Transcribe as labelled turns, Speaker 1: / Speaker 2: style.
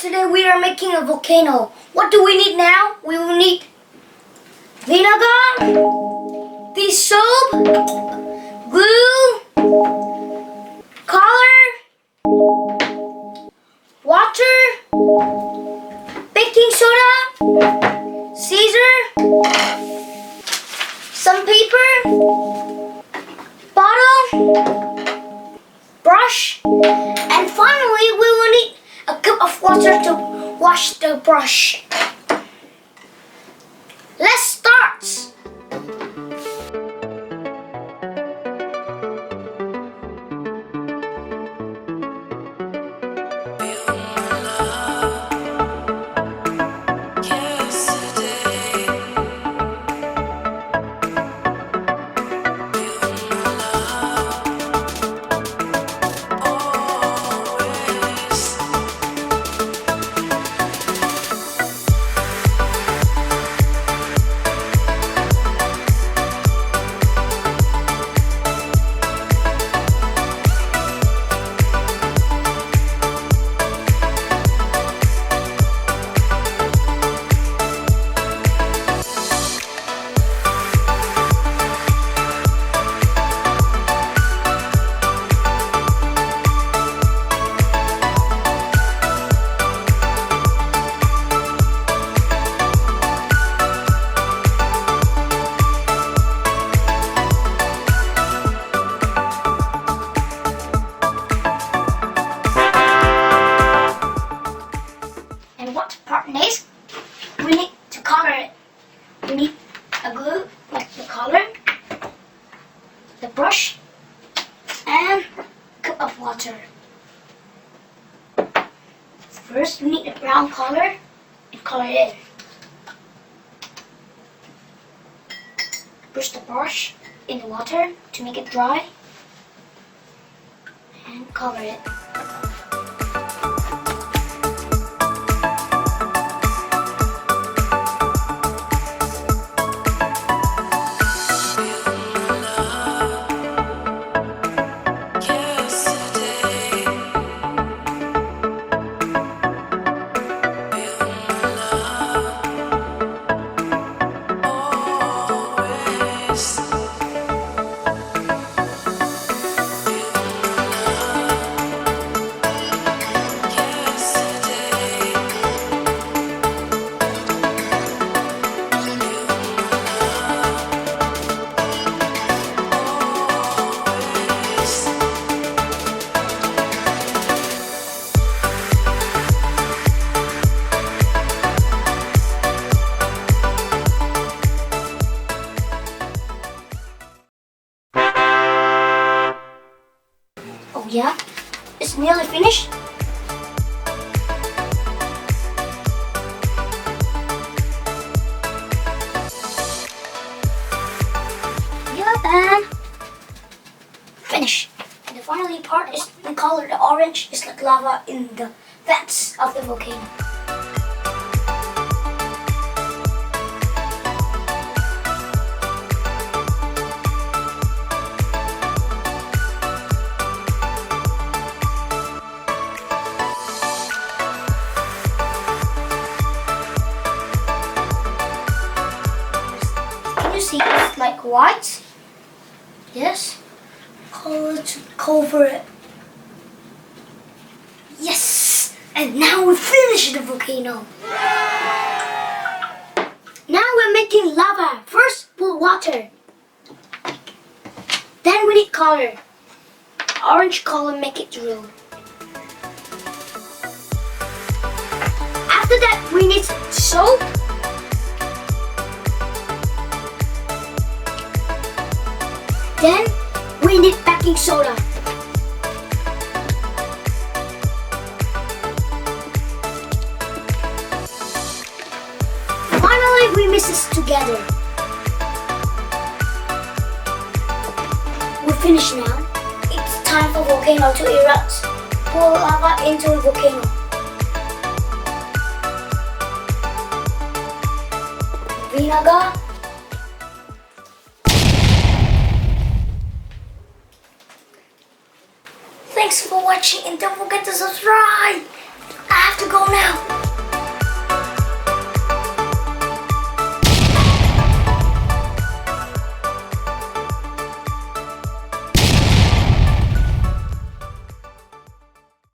Speaker 1: today we are making a volcano. What do we need now? We will need vinegar, the soap, glue, color, water, baking soda, scissor, some paper, bottle, brush, and finally we will need a cup of water to wash the brush. Let's start! Next, we need to color it. We need a glue, like the color, the brush, and a cup of water. First, we need a brown color and color it in. Push the brush in the water to make it dry, and color it. Oh yeah, it's nearly finished. Yeah, and finish. And the final part is the color, the orange is like lava in the vents of the volcano. See, it's like white. Yes. Color to cover it. Yes. And now we finish the volcano. Now we're making lava. First, put water. Then we need color. Orange color, make it real. After that, we need soap. Then we need baking soda. Finally, we mix this together. We're finished now. It's time for volcano to erupt. Pour lava into the volcano. Vinegar. Thanks for watching and don't forget to subscribe. I have to go now.